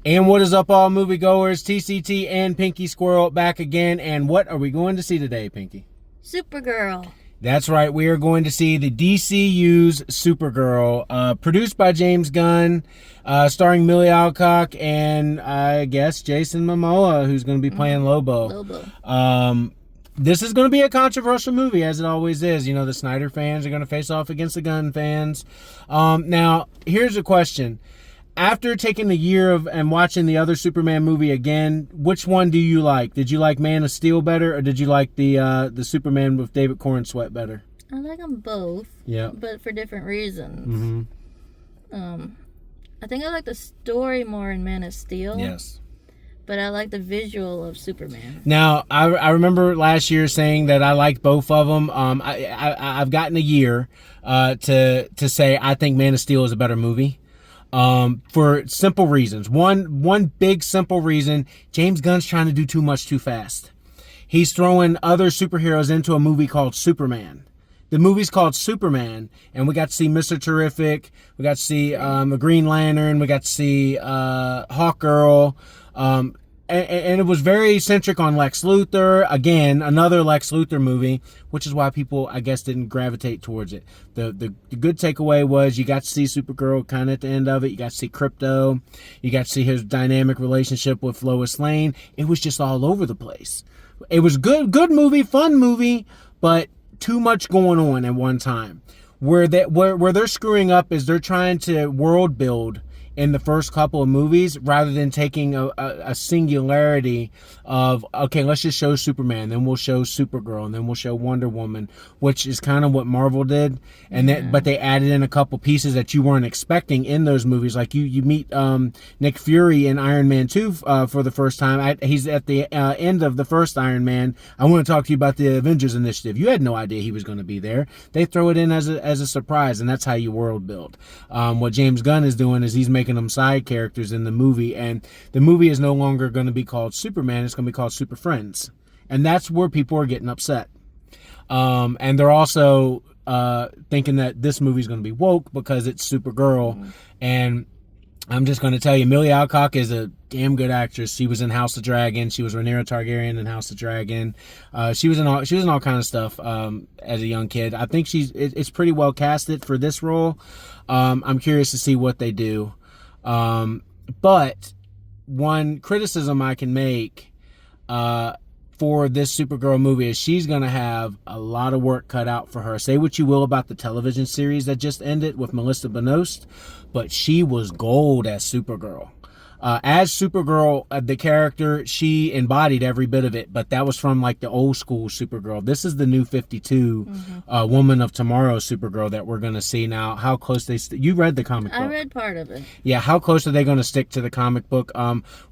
And what is up, all moviegoers? TCT and Pinky Squirrel back again. And what are we going to see today, Pinky? Supergirl. That's right. We are going to see the DCU's Supergirl, produced by James Gunn, starring Milly Alcock and I guess Jason Momoa, who's going to be playing Lobo. This is going to be a controversial movie, as it always is. You know, the Snyder fans are going to face off against the Gunn fans. Now, here's a question. After taking the year of and watching the other Superman movie again, which one do you like? Did you like Man of Steel better, or did you like the Superman with David Cornsweet better? I like them both. Yeah. But for different reasons. I think I like the story more in Man of Steel. Yes. But I like the visual of Superman. Now, I remember last year saying that I liked both of them. I've gotten a year to say I think Man of Steel is a better movie. For simple reasons. One big simple reason, James Gunn's trying to do too much too fast. He's throwing other superheroes into a movie called Superman. The movie's called Superman, and we got to see Mr. Terrific, we got to see a Green Lantern, we got to see Hawkgirl, and it was very centric on Lex Luthor. Again, another Lex Luthor movie, which is why people, I guess, didn't gravitate towards it. The good takeaway was you got to see Supergirl kind of at the end of it. You got to see Krypto. You got to see his dynamic relationship with Lois Lane. It was just all over the place. It was good movie, fun movie, but too much going on at one time. Where they're screwing up is they're trying to world build in the first couple of movies, rather than taking a singularity of, okay, let's just show Superman, then we'll show Supergirl, and then we'll show Wonder Woman, which is kind of what Marvel did. And but they added in a couple pieces that you weren't expecting in those movies. Like you meet Nick Fury in Iron Man 2 for the first time. He's at the end of the first Iron Man. I want to talk to you about the Avengers Initiative. You had no idea he was going to be there. They throw it in as a surprise, and that's how you world build. What James Gunn is doing is he's making them side characters in the movie, and the movie is no longer going to be called Superman. It's going to be called Super Friends, and that's where people are getting upset. And they're also thinking that this movie is going to be woke because it's Supergirl. And I'm just going to tell you, Milly Alcock is a damn good actress. She was in House of Dragon. She was Rhaenyra Targaryen in House of Dragon. She was in all kind of stuff as a young kid. I think it's pretty well casted for this role. I'm curious to see what they do. But one criticism I can make for this Supergirl movie is she's going to have a lot of work cut out for her. Say what you will about the television series that just ended with Melissa Benoist, but she was gold as Supergirl. As Supergirl, the character, she embodied every bit of it, but that was from like the old school Supergirl. This is the new 52 Woman of Tomorrow Supergirl that we're going to see now. How close you read the comic book? I read part of it. Yeah, how close are they going to stick to the comic book?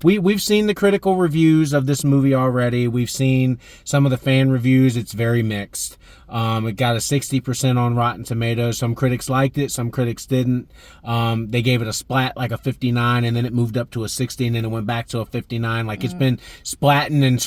We've seen the critical reviews of this movie already. We've seen some of the fan reviews. It's very mixed. It got a 60% on Rotten Tomatoes. Some critics liked it, some critics didn't. They gave it a splat, like a 59, and then it moved up to a 60, and then it went back to a 59. Like it's been splatting and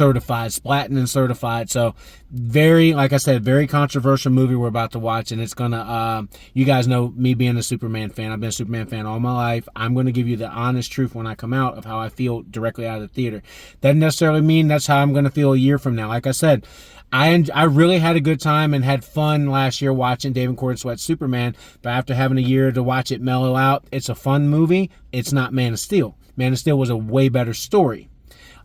certified. So very, like I said, very controversial movie we're about to watch, and it's gonna, you guys know me being a Superman fan. I've been a Superman fan all my life. I'm gonna give you the honest truth when I come out of how I feel directly out of the theater. Doesn't necessarily mean that's how I'm gonna feel a year from now. Like I said, I really had a good time and had fun last year watching David Cornsweet's Superman, but after having a year to watch it mellow out, it's a fun movie. It's not Man of Steel. Man of Steel was a way better story.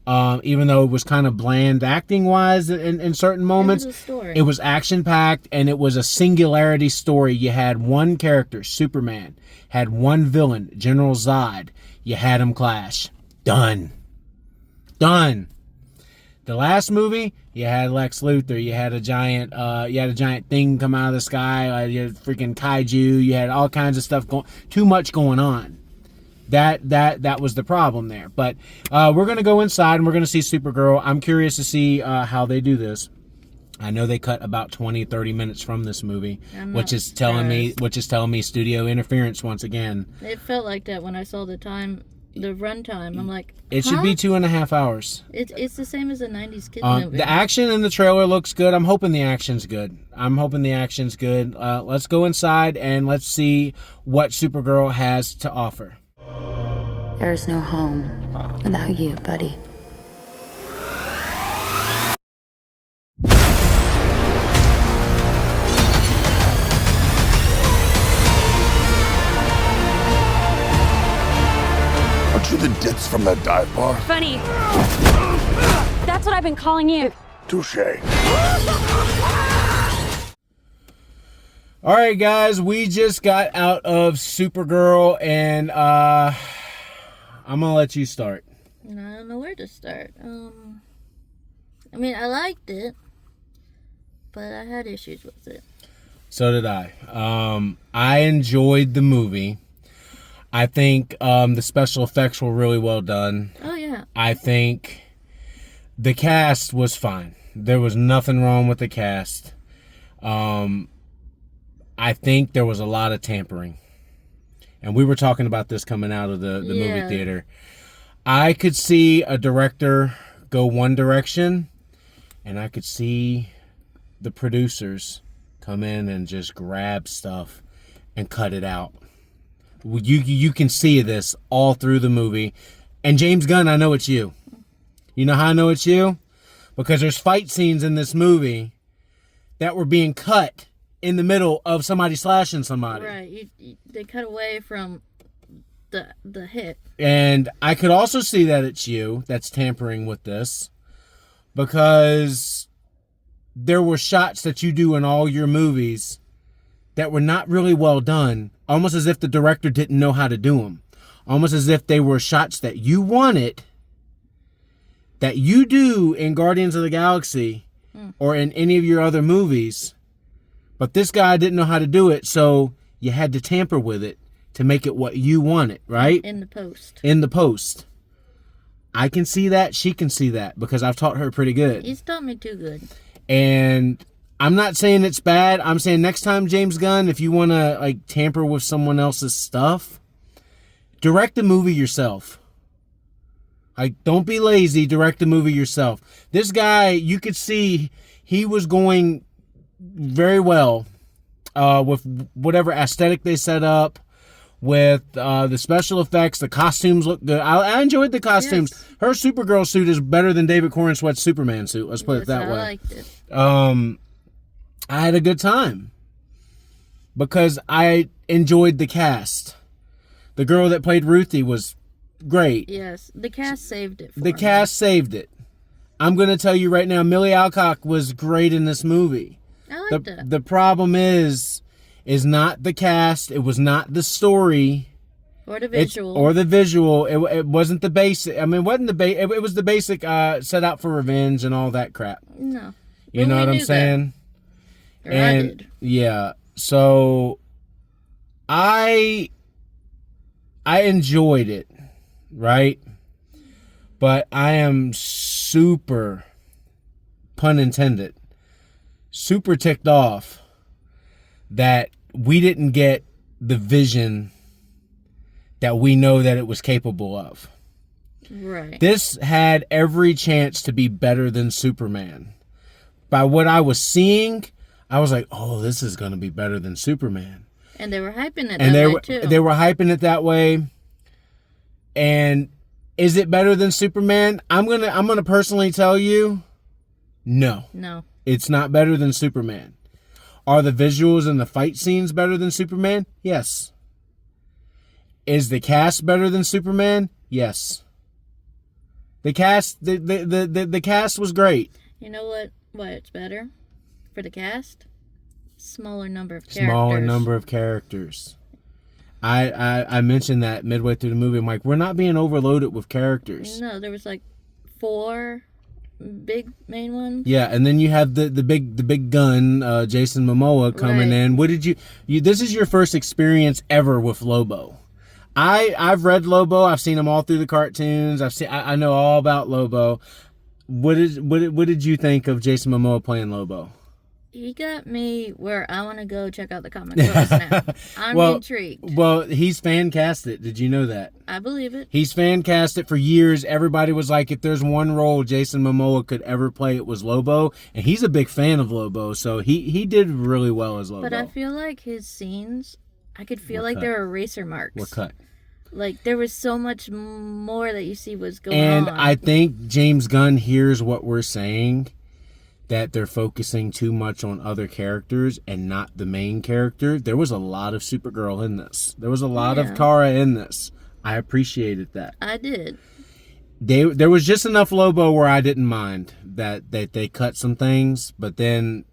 Even though it was kind of bland acting-wise in certain moments, it was action-packed, and it was a singularity story. You had one character, Superman, had one villain, General Zod. You had them clash. Done. The last movie, you had Lex Luthor. You had a giant thing come out of the sky. You had freaking kaiju. You had all kinds of stuff too much going on. That was the problem there. But we're gonna go inside and we're gonna see Supergirl. I'm curious to see how they do this. I know they cut about 20-30 minutes from this movie, which is telling me studio interference once again. It felt like that when I saw the runtime. I'm like, it should be 2.5 hours. It's the same as a 90s kid movie. The action in the trailer looks good. I'm hoping the action's good. Let's go inside and let's see what Supergirl has to offer. There is no home without you, buddy. Aren't you the ditz from that dive bar? Funny. That's what I've been calling you. Touche. All right, guys, we just got out of Supergirl, and I'm gonna let you start. I don't know where to start. I mean, I liked it, but I had issues with it. So did I. I enjoyed the movie. I think the special effects were really well done. Oh, yeah. I think the cast was fine. There was nothing wrong with the cast. I think there was a lot of tampering. And we were talking about this coming out of the movie theater. I could see a director go one direction, and I could see the producers come in and just grab stuff and cut it out. You can see this all through the movie. And James Gunn, I know it's you. You know how I know it's you? Because there's fight scenes in this movie that were being cut in the middle of somebody slashing somebody. Right. They cut away from the hit. And I could also see that it's you that's tampering with this, because there were shots that you do in all your movies that were not really well done, almost as if the director didn't know how to do them. Almost as if they were shots that you wanted, that you do in Guardians of the Galaxy or in any of your other movies, but this guy didn't know how to do it, so you had to tamper with it to make it what you wanted, right? In the post. In the post. I can see that. She can see that, because I've taught her pretty good. He's taught me too good. And I'm not saying it's bad. I'm saying next time, James Gunn, if you want to like tamper with someone else's stuff, direct the movie yourself. Like, don't be lazy. Direct the movie yourself. This guy, you could see he was going very well with whatever aesthetic they set up, with the special effects. The costumes look good. I enjoyed the costumes. Yes. Her Supergirl suit is better than David Corenswet's Superman suit. Let's put it that way. I liked it. I had a good time because I enjoyed the cast. The girl that played Ruthye was great. Yes, the cast saved it for The me. cast saved it. I'm going to tell you right now, Milly Alcock was great in this movie. I liked it. The problem is not the cast. It was not the story. Or the visual. Or the visual. It wasn't the basic. I mean, it wasn't it was the basic set out for revenge and all that crap. No. You But know we what I'm knew saying? that. Or I did. Yeah. So I enjoyed it, right? But I am super, pun intended, super ticked off that we didn't get the vision that we know that it was capable of. Right. This had every chance to be better than Superman. By what I was seeing, I was like, oh, this is going to be better than Superman. And they were hyping it And that way, too. they were hyping it that way. And is it better than Superman? I'm gonna personally tell you, no. No. It's not better than Superman. Are the visuals and the fight scenes better than Superman? Yes. Is the cast better than Superman? Yes. The cast the cast was great. You know why it's better for the cast? Smaller number of characters. Smaller number of characters. I mentioned that midway through the movie. I'm like, we're not being overloaded with characters. No, there was like 4 big main ones. Yeah, and then you have the big gun, Jason Momoa coming Right. in. What did you? This is your first experience ever with Lobo. I've read Lobo. I've seen him all through the cartoons. I know all about Lobo. What did you think of Jason Momoa playing Lobo? He got me where I want to go check out the comic books now. I'm intrigued. Well, he's fan casted. Did you know that? I believe it. He's fan casted for years. Everybody was like, if there's one role Jason Momoa could ever play, it was Lobo. And he's a big fan of Lobo, so he did really well as Lobo. But I feel like his scenes, I could feel like cut? there were eraser marks. What cut? Like, there was so much more that you see was going And on. I think James Gunn hears what we're saying, that they're focusing too much on other characters and not the main character. There was a lot of Supergirl in this. There was a lot of Kara in this. I appreciated that. I did. There was just enough Lobo where I didn't mind that they cut some things, but then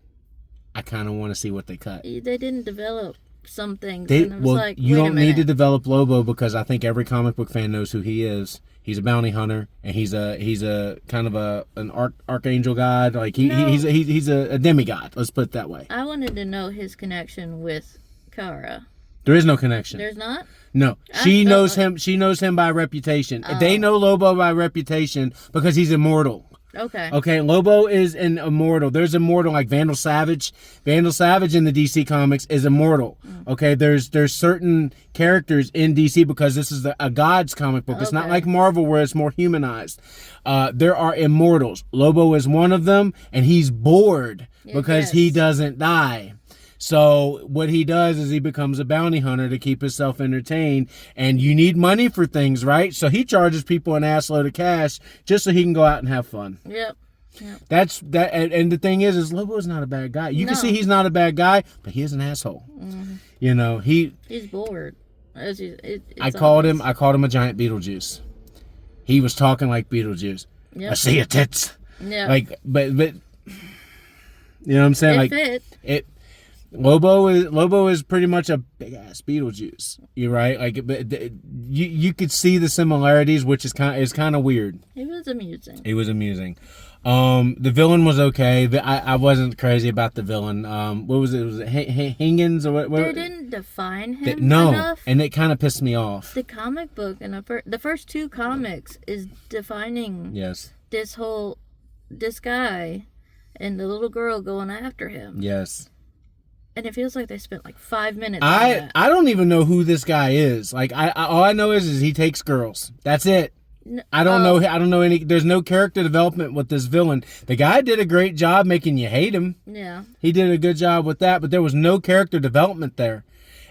I kind of want to see what they cut. They didn't develop some things. And I was like, you wait a don't need to minute. develop Lobo because I think every comic book fan knows who he is. He's a bounty hunter, and he's a kind of an archangel god. Like he's a demigod. Let's put it that way. I wanted to know his connection with Kara. There is no connection. There's not? No, she knows him. She knows him by reputation. They know Lobo by reputation because he's immortal. Okay. Okay, Lobo is an immortal. There's immortal like Vandal Savage. Vandal Savage in the DC comics is immortal. Okay, there's certain characters in DC because this is a God's comic book. It's not like Marvel where it's more humanized. There are immortals. Lobo is one of them, and he's bored because he doesn't die. So what he does is he becomes a bounty hunter to keep himself entertained, and you need money for things, right? So he charges people an assload of cash just so he can go out and have fun. Yep. That's that, and the thing is Lobo's not a bad guy. You can see he's not a bad guy, but he is an asshole. Mm-hmm. You know, he's bored. I called him a giant Beetlejuice. He was talking like Beetlejuice. Yep. I see your tits. Yeah. Like, but you know what I'm saying? It fit. Lobo is pretty much a big ass Beetlejuice. You're right. Like, but you could see the similarities, which is kind of weird. It was amusing. The villain was okay. I wasn't crazy about the villain. What was it? Was it Higgins or what? They didn't define him enough. And it kind of pissed me off. The comic book and the first two comics is defining this guy and the little girl going after him. Yes. And it feels like they spent like 5 minutes on that. I don't even know who this guy is. Like all I know is he takes girls. That's it. I don't know any. There's no character development with this villain. The guy did a great job making you hate him. Yeah. He did a good job with that, but there was no character development there.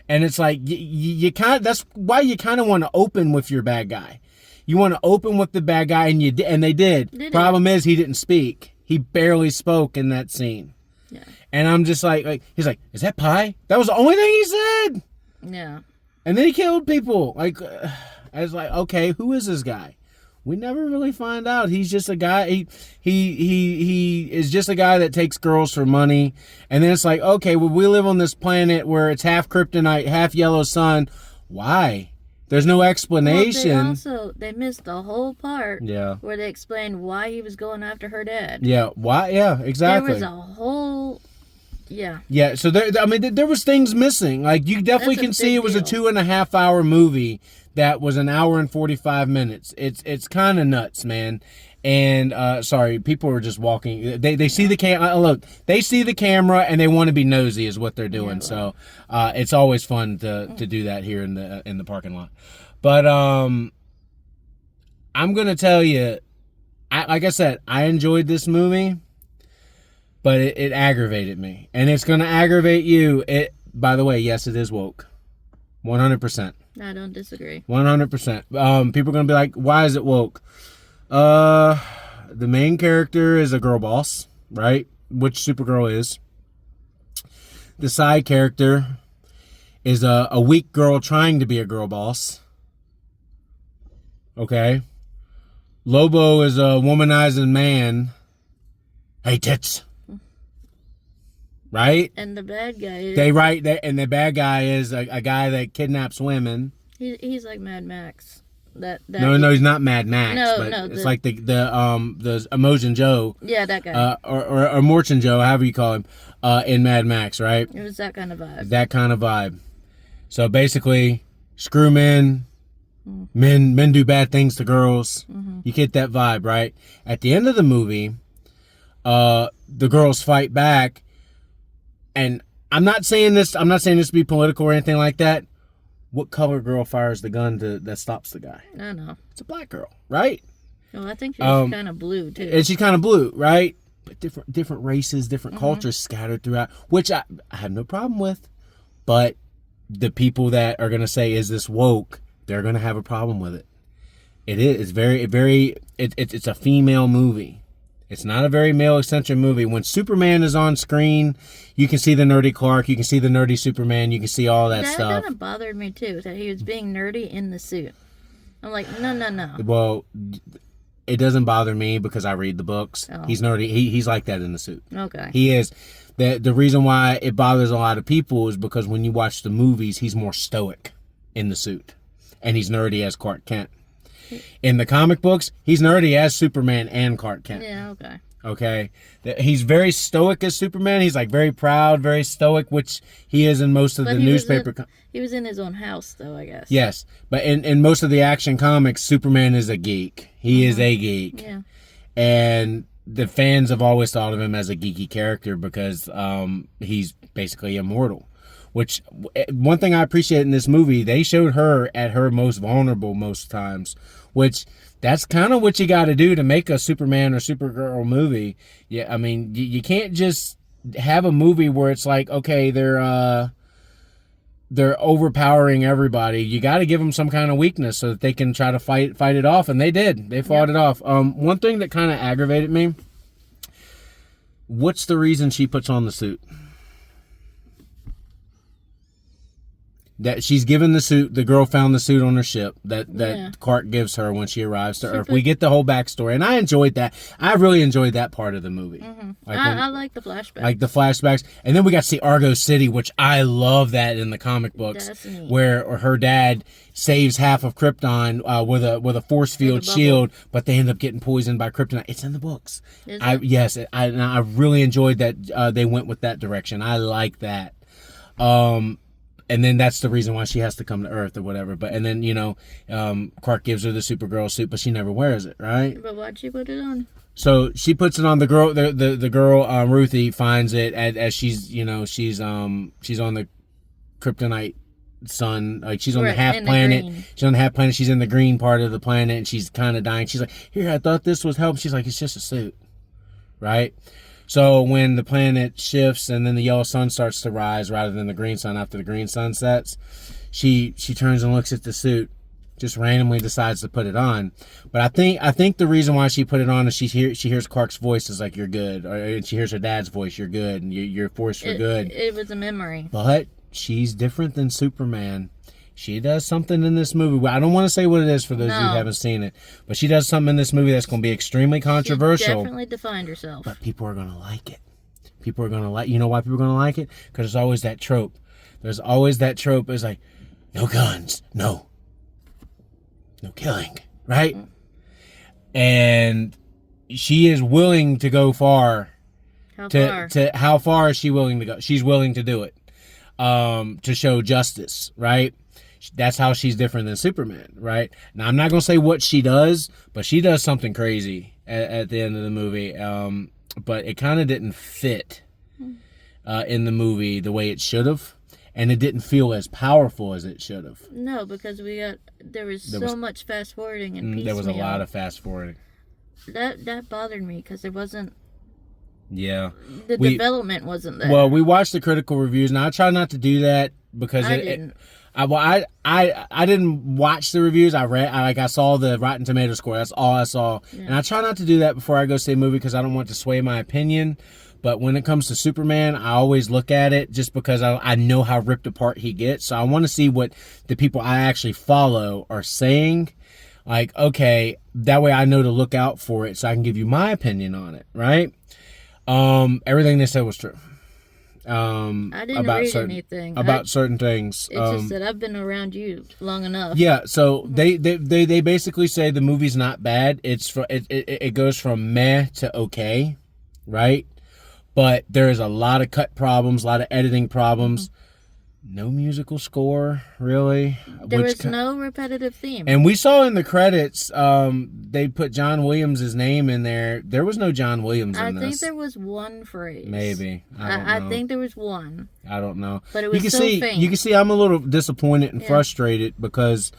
And it's like you kind of, that's why you kind of want to open with your bad guy. You want to open with the bad guy, and they did. Problem is he didn't speak. He barely spoke in that scene. Yeah. And I'm just like he's like, is that pie? That was the only thing he said. Yeah. And then he killed people. Like, I was like, okay, who is this guy? We never really find out. He's just a guy. He is just a guy that takes girls for money. And then it's like, okay, well, we live on this planet where it's half kryptonite, half yellow sun. Why? There's no explanation. Well, they missed the whole part. Yeah. Where they explained why he was going after her dad. Yeah. Why? Yeah. Exactly. There was a whole. Yeah. Yeah. So there was things missing. Like you definitely can see it was a 2.5 hour movie that was an hour and 45 minutes. It's kind of nuts, man. And sorry, people are just walking. They see the camera. Look, they see the camera and they want to be nosy, is what they're doing. Yeah, so it's always fun to do that here in the parking lot. But I'm gonna tell you, like I said, I enjoyed this movie, but it aggravated me, and it's gonna aggravate you. By the way, yes, it is woke, 100%. I don't disagree. 100%. People are gonna be like, why is it woke? The main character is a girl boss, right? Which Supergirl is. The side character is a weak girl trying to be a girl boss. Okay. Lobo is a womanizing man. Hey, tits. Right? And the bad guy is... And the bad guy is a guy that kidnaps women. He's like Mad Max. No, he's not Mad Max. It's like the Emotion Joe. Yeah, that guy. Or Morton Joe, however you call him, in Mad Max, right? It was that kind of vibe. So basically, screw men. Men do bad things to girls. Mm-hmm. You get that vibe, right? At the end of the movie, the girls fight back, and I'm not saying this to be political or anything like that. What color girl fires the gun that stops the guy? I know. It's a black girl, right? Well, I think she's kind of blue too. And she's kind of blue, right? But different races, different cultures scattered throughout, which I have no problem with. But the people that are gonna say, "Is this woke?" they're going to have a problem with it. It is. It's very. It's a female movie. It's not a very male-centric movie. When Superman is on screen, you can see the nerdy Clark, you can see the nerdy Superman, you can see all that stuff. That kind of bothered me, too, that he was being nerdy in the suit. I'm like, no. Well, it doesn't bother me because I read the books. Oh. He's nerdy. He's like that in the suit. Okay. He is. The reason why it bothers a lot of people is because when you watch the movies, he's more stoic in the suit. And he's nerdy as Clark Kent. In the comic books, he's nerdy as Superman and Clark Kent. Yeah, okay. Okay? He's very stoic as Superman. He's like very proud, very stoic, which he is in most of the newspaper. He was in his own house, though, I guess. Yes. But in most of the action comics, Superman is a geek. He is a geek. Yeah. And the fans have always thought of him as a geeky character because he's basically immortal. Which, one thing I appreciate in this movie, they showed her at her most vulnerable most times. Which, that's kind of what you got to do to make a Superman or Supergirl movie. Yeah, I mean, you can't just have a movie where it's like, okay, they're overpowering everybody. You got to give them some kind of weakness so that they can try to fight it off, and they did. They fought it off. One thing that kind of aggravated me. What's the reason she puts on the suit? That she's given the suit. The girl found the suit on her ship that Clark gives her when she arrives to Earth. We get the whole backstory, and I enjoyed that. I really enjoyed that part of the movie. Mm-hmm. I like the flashbacks. Like the flashbacks, and then we got to see Argo City, which I love that in the comic books, where her dad saves half of Krypton with a force field shield, but they end up getting poisoned by kryptonite. It's in the books. Yes, I really enjoyed that they went with that direction. I like that. And then that's the reason why she has to come to Earth or whatever. But and then Clark gives her the Supergirl suit, but she never wears it, right? But why'd she put it on? So she puts it on. The girl, the girl, Ruthye finds it as she's she's on the kryptonite sun. Like she's on the half planet. She's on the half planet. She's in the green part of the planet, and she's kind of dying. She's like, "Here, I thought this was help." She's like, "It's just a suit," right? So when the planet shifts and then the yellow sun starts to rise rather than the green sun after the green sun sets, she turns and looks at the suit, just randomly decides to put it on. But I think the reason why she put it on is she hears Clark's voice is like, "You're good," and she hears her dad's voice, "You're good," and you're forced for good. It was a memory. But she's different than Superman. She does something in this movie. I don't want to say what it is for those of you who haven't seen it, but she does something in this movie that's going to be extremely controversial. She definitely defined herself. But people are going to like it. People are going to like. You know why people are going to like it? Because there's always that trope. There's always that trope. It's like, no guns, no killing, right? And she is willing to go far. How far is she willing to go? She's willing to do it to show justice, right? That's how she's different than Superman, right? Now, I'm not going to say what she does, but she does something crazy at the end of the movie. But it kind of didn't fit in the movie the way it should have. And it didn't feel as powerful as it should have. No, because there was so much fast forwarding and piecemeal. There was a lot of fast forwarding. That bothered me because it wasn't. Yeah. The development wasn't there. Well, we watched the critical reviews. Now I try not to do that because I didn't. I didn't watch the reviews. I saw the Rotten Tomato score. That's all I saw. Yeah. And I try not to do that before I go see a movie because I don't want to sway my opinion. But when it comes to Superman, I always look at it just because I know how ripped apart he gets. So I want to see what the people I actually follow are saying. Like, okay, that way I know to look out for it so I can give you my opinion on it, right? Everything they said was true. I didn't read anything about certain things. It's just that I've been around you long enough. Yeah, so they basically say the movie's not bad. It goes from meh to okay, right? But there's a lot of cut problems, a lot of editing problems. Mm-hmm. No musical score, really. There was no repetitive theme. And we saw in the credits, they put John Williams' name in there. There was no John Williams in this. I think there was one phrase. Maybe. I don't know. I think there was one. I don't know. But it was faint. You can see I'm a little disappointed and frustrated because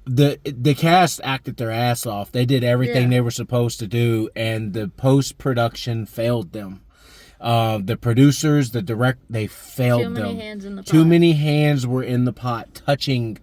the cast acted their ass off. They did everything they were supposed to do, and the post-production failed them. The producers, the direct, they failed them. Too many hands in the pot. Too many hands were in the pot touching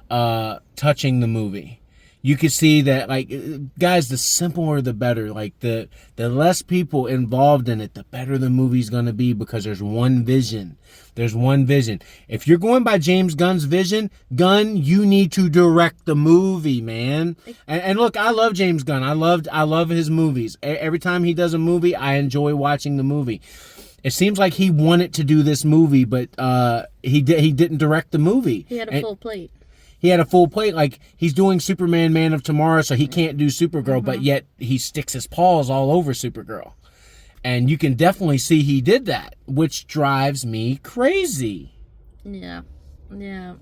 touching the movie. You could see that, like, guys, the simpler the better. Like, the less people involved in it, the better the movie's going to be, because there's one vision. There's one vision. If you're going by James Gunn's vision, Gunn, you need to direct the movie, man. And look, I love James Gunn. I love his movies. Every time he does a movie, I enjoy watching the movie. It seems like he wanted to do this movie, but he didn't direct the movie. He had a full plate. He had a full plate. Like, he's doing Superman Man of Tomorrow, so he can't do Supergirl, but yet he sticks his paws all over Supergirl. And you can definitely see he did that, which drives me crazy. Yeah. Yeah.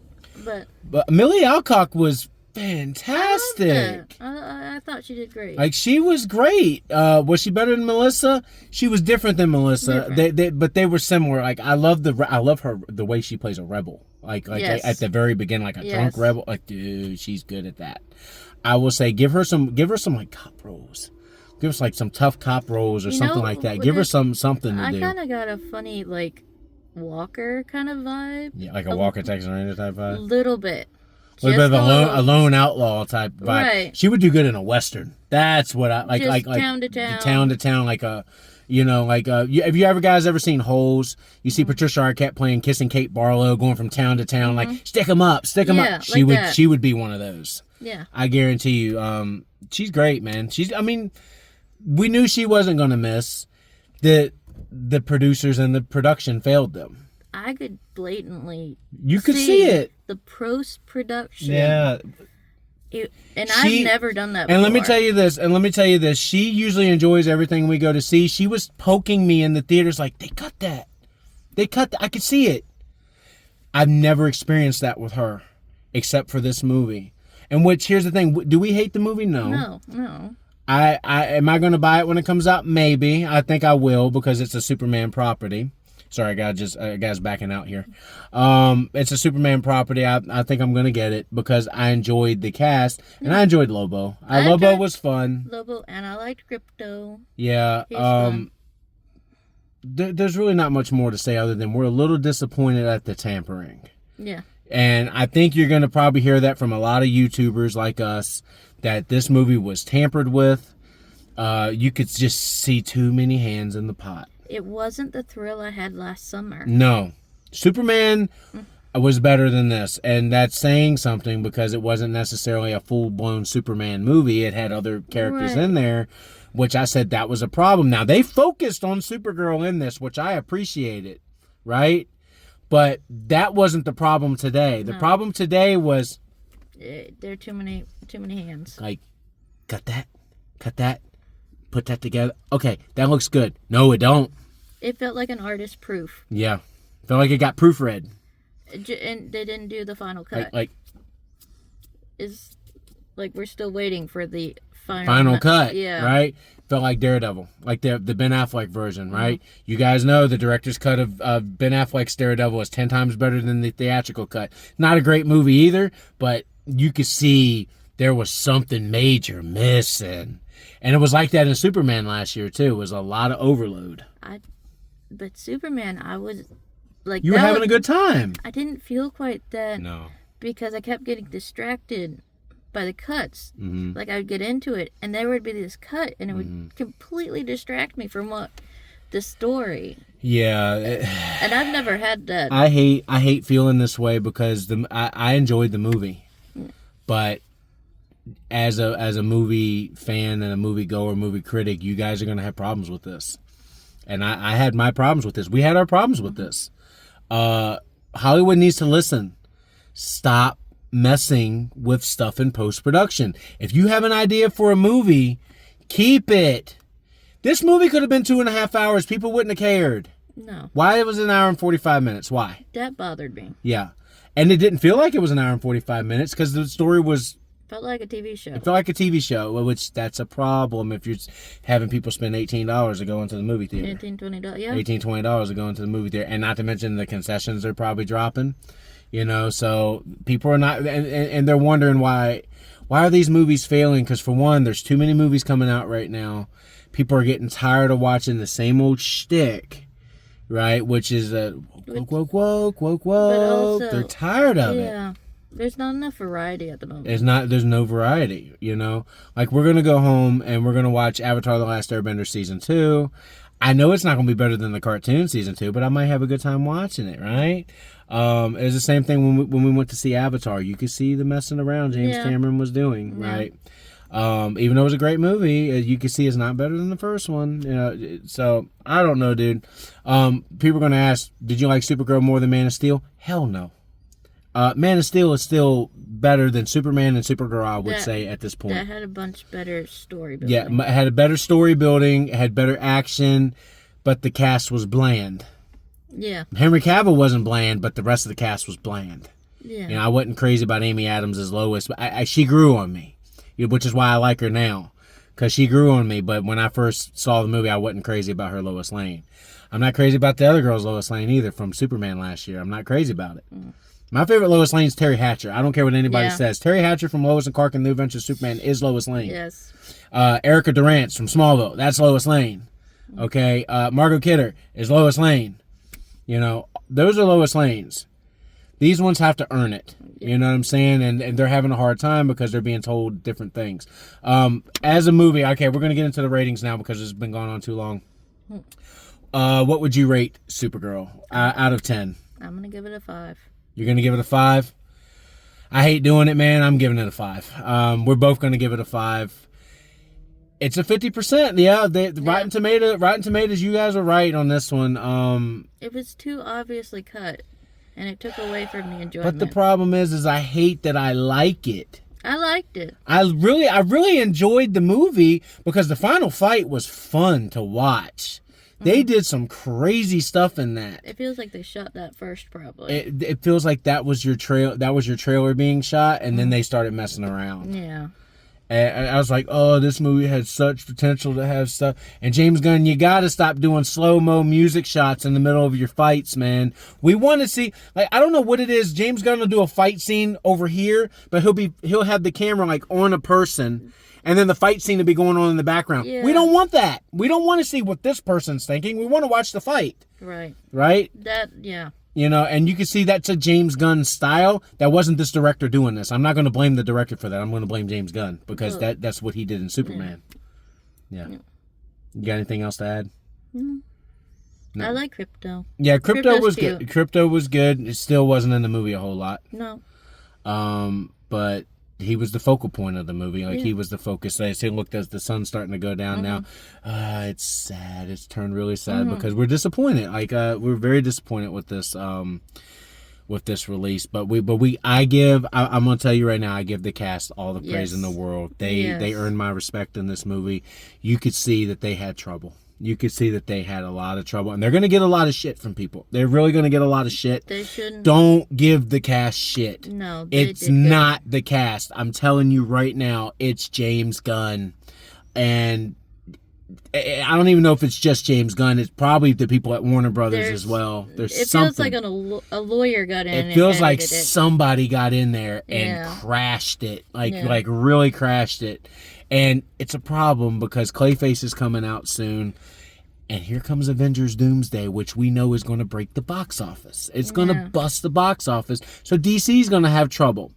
But Milly Alcock was fantastic. I thought she did great. Like, she was great. Was she better than Melissa? She was different than Melissa. But they were similar. Like, I love her, the way she plays a rebel. Like yes. At the very beginning, like a drunk rebel. Like, dude, she's good at that. I will say, give her some like cop roles. Give us like some tough cop roles or something like that. Give her something to do. I kind of got a funny, like, Walker kind of vibe. Yeah, like a Walker Texas Ranger type vibe. Little bit. A little bit of a lone outlaw type vibe. Right. She would do good in a Western. That's what I like. Just like town to town. Town to town, like a. You know, like, have you ever seen Holes? You see Patricia Arquette playing Kissing Kate Barlow, going from town to town, like, stick 'em up. Yeah, She like that. she would be one of those. Yeah. I guarantee you. She's great, man. We knew she wasn't going to miss. The producers and the production failed them. I could blatantly You could see it. The post-production. Yeah. I've never done that before. And let me tell you this. She usually enjoys everything we go to see. She was poking me in the theaters like, they cut that. I could see it. I've never experienced that with her, except for this movie. And here's the thing. Do we hate the movie? No. No. Am I going to buy it when it comes out? Maybe. I think I will, because it's a Superman property. Sorry, guys, backing out here. It's a Superman property. I think I'm gonna get it because I enjoyed the cast and I enjoyed Lobo. Lobo was fun. Lobo, and I liked Krypto. Yeah. There's really not much more to say other than we're a little disappointed at the tampering. Yeah. And I think you're gonna probably hear that from a lot of YouTubers like us, that this movie was tampered with. You could just see too many hands in the pot. It wasn't the thrill I had last summer. No. Superman was better than this. And that's saying something, because it wasn't necessarily a full-blown Superman movie. It had other characters in there, which I said that was a problem. Now, they focused on Supergirl in this, which I appreciated, right? But that wasn't the problem today. The problem today was... there are too many hands. Like, cut that. Put that together. Okay, that looks good. No, it don't. It felt like an artist proof. Yeah. Felt like it got proofread. And they didn't do the final cut. Like we're still waiting for the final cut. Yeah. Right? Felt like Daredevil. Like the Ben Affleck version, right? You guys know the director's cut of Ben Affleck's Daredevil is 10 times better than the theatrical cut. Not a great movie either, but you could see there was something major missing. And it was like that in Superman last year, too. It was a lot of overload. But Superman, I was like... You were having a good time. I didn't feel quite that. No. Because I kept getting distracted by the cuts. Mm-hmm. Like, I would get into it, and there would be this cut, and it would completely distract me from the story. Yeah. And I've never had that. I hate feeling this way, because I enjoyed the movie. But... As a movie fan and a movie goer, movie critic, you guys are going to have problems with this. And I had my problems with this. We had our problems with this. Hollywood needs to listen. Stop messing with stuff in post-production. If you have an idea for a movie, keep it. This movie could have been 2.5 hours. People wouldn't have cared. No. Why it was an hour and 45 minutes? Why? That bothered me. Yeah. And it didn't feel like it was an hour and 45 minutes because the story was... Felt like a TV show. It felt like a TV show, which that's a problem if you're having people spend $18 to go into the movie theater. $18-$20, yeah. $18-$20 to go into the movie theater. And not to mention the concessions are probably dropping. You know, so people are not... And they're wondering why are these movies failing? Because for one, there's too many movies coming out right now. People are getting tired of watching the same old shtick, right? Which is woke. Also, they're tired of it. Yeah. There's not enough variety at the moment. There's no variety, you know? Like, we're going to go home and we're going to watch Avatar: The Last Airbender Season 2. I know it's not going to be better than the cartoon Season 2, but I might have a good time watching it, right? It was the same thing when we went to see Avatar. You could see the messing around James Cameron was doing, right? Even though it was a great movie, you can see it's not better than the first one. You know, so, I don't know, dude. People are going to ask, did you like Supergirl more than Man of Steel? Hell no. Man of Steel is still better than Superman and Supergirl, I would say, at this point. That had a bunch better story building. Yeah, it had a better story building, it had better action, but the cast was bland. Yeah. Henry Cavill wasn't bland, but the rest of the cast was bland. Yeah. You know, I wasn't crazy about Amy Adams as Lois, but she grew on me, which is why I like her now, because she grew on me. But when I first saw the movie, I wasn't crazy about her Lois Lane. I'm not crazy about the other girl's Lois Lane either from Superman last year. I'm not crazy about it. My favorite Lois Lane is Terry Hatcher. I don't care what anybody says. Terry Hatcher from Lois and Clark and the New Adventures of Superman is Lois Lane. Yes. Erica Durance from Smallville, that's Lois Lane. Okay, Margot Kidder is Lois Lane. You know, those are Lois Lanes. These ones have to earn it. You know what I'm saying? And they're having a hard time because they're being told different things. As a movie, okay, we're going to get into the ratings now because it's been going on too long. What would you rate Supergirl out of 10? I'm going to give it a 5. You're going to give it a 5? I hate doing it, man. I'm giving it a 5. We're both going to give it a 5. It's a 50%. Yeah, Rotten Tomatoes, you guys are right on this one. It was too obviously cut, and it took away from the enjoyment. But the problem is I hate that I like it. I liked it. I really enjoyed the movie because the final fight was fun to watch. They did some crazy stuff in that. It feels like they shot that first, probably. It feels like that was your trailer being shot, and then they started messing around. Yeah. And I was like, oh, this movie had such potential to have stuff. And James Gunn, you got to stop doing slow-mo music shots in the middle of your fights, man. We want to see, like, I don't know what it is. James Gunn will do a fight scene over here, but he'll have the camera like on a person, and then the fight scene will be going on in the background. Yeah. We don't want that. We don't want to see what this person's thinking. We want to watch the fight. Right. Right? Yeah. You know, and you can see that's a James Gunn style. That wasn't this director doing this. I'm not going to blame the director for that. I'm going to blame James Gunn because that's what he did in Superman. Yeah. You got anything else to add? No. I like Krypto. Yeah, Krypto was cute. good. Krypto was good. It still wasn't in the movie a whole lot. No. But he was the focal point of the movie. Like, he was the focus. I say, look, as the sun's starting to go down now. It's sad. It's turned really sad because we're disappointed. Like, we're very disappointed with this release. But I'm gonna tell you right now, I give the cast all the praise in the world. They earned my respect in this movie. You could see that they had trouble. You could see that they had a lot of trouble, and they're going to get a lot of shit from people. They're really going to get a lot of shit. They shouldn't. Don't give the cast shit. No, it's not the cast. I'm telling you right now, it's James Gunn, and I don't even know if it's just James Gunn. It's probably the people at Warner Brothers as well. It feels like a lawyer got in. It feels like somebody got in there and crashed it, like really crashed it. And it's a problem because Clayface is coming out soon. And here comes Avengers Doomsday, which we know is going to break the box office. It's going to bust the box office. So DC's going to have trouble.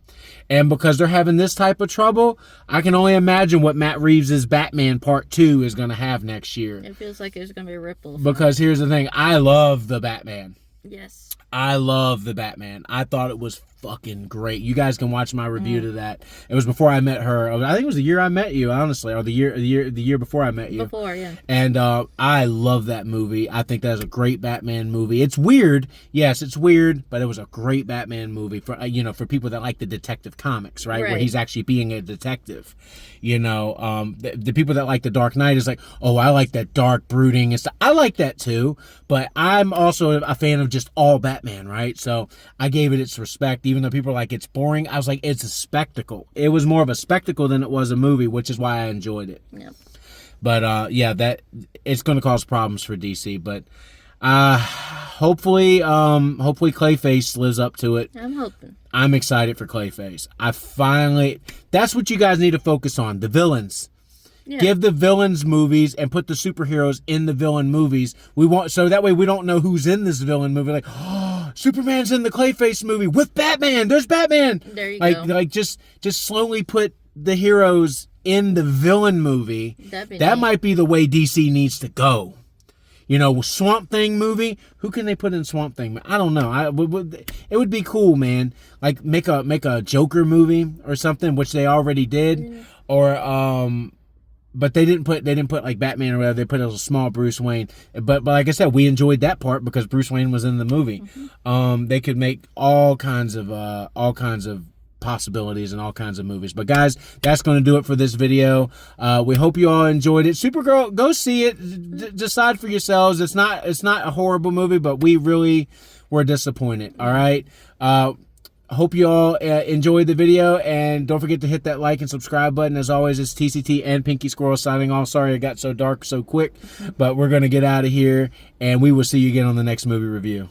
And because they're having this type of trouble, I can only imagine what Matt Reeves' Batman Part 2 is going to have next year. It feels like there's going to be a ripple. Because here's the thing. I love the Batman. Yes. I love the Batman. I thought it was fucking great. You guys can watch my review to that. It was before I met her. I think it was the year I met you, honestly, or the year before I met you. Before, yeah. And I love that movie. I think that's a great Batman movie. It's weird, yes, it's weird, but it was a great Batman movie for for people that like the detective comics, right? Where he's actually being a detective. The people that like the Dark Knight is like, oh, I like that dark brooding and stuff. I like that too, but I'm also a fan of just all Batman, right? So I gave it its respect. Even though people are like, it's boring, I was like, it's a spectacle. It was more of a spectacle than it was a movie, which is why I enjoyed it. Yep. But that it's going to cause problems for DC. But hopefully Clayface lives up to it. I'm hoping. I'm excited for Clayface. That's what you guys need to focus on, the villains. Yeah. Give the villains movies and put the superheroes in the villain movies. So that way we don't know who's in this villain movie. Like, oh, Superman's in the Clayface movie with Batman. There's Batman. There you go. Like just slowly put the heroes in the villain movie. That neat. Might be the way DC needs to go. You know, Swamp Thing movie. Who can they put in Swamp Thing? I don't know. It would be cool, man. Like make a Joker movie or something, which they already did, or but they didn't put like Batman or whatever. They put a small Bruce Wayne. But like I said, we enjoyed that part because Bruce Wayne was in the movie. They could make all kinds of possibilities and all kinds of movies. But guys, that's going to do it for this video. We hope you all enjoyed it. Supergirl, go see it. Decide for yourselves. It's not a horrible movie, but we really were disappointed. All right. Hope you all enjoyed the video, and don't forget to hit that like and subscribe button. As always, it's TCT and Pinky Squirrel signing off. Sorry it got so dark so quick, but we're going to get out of here, and we will see you again on the next movie review.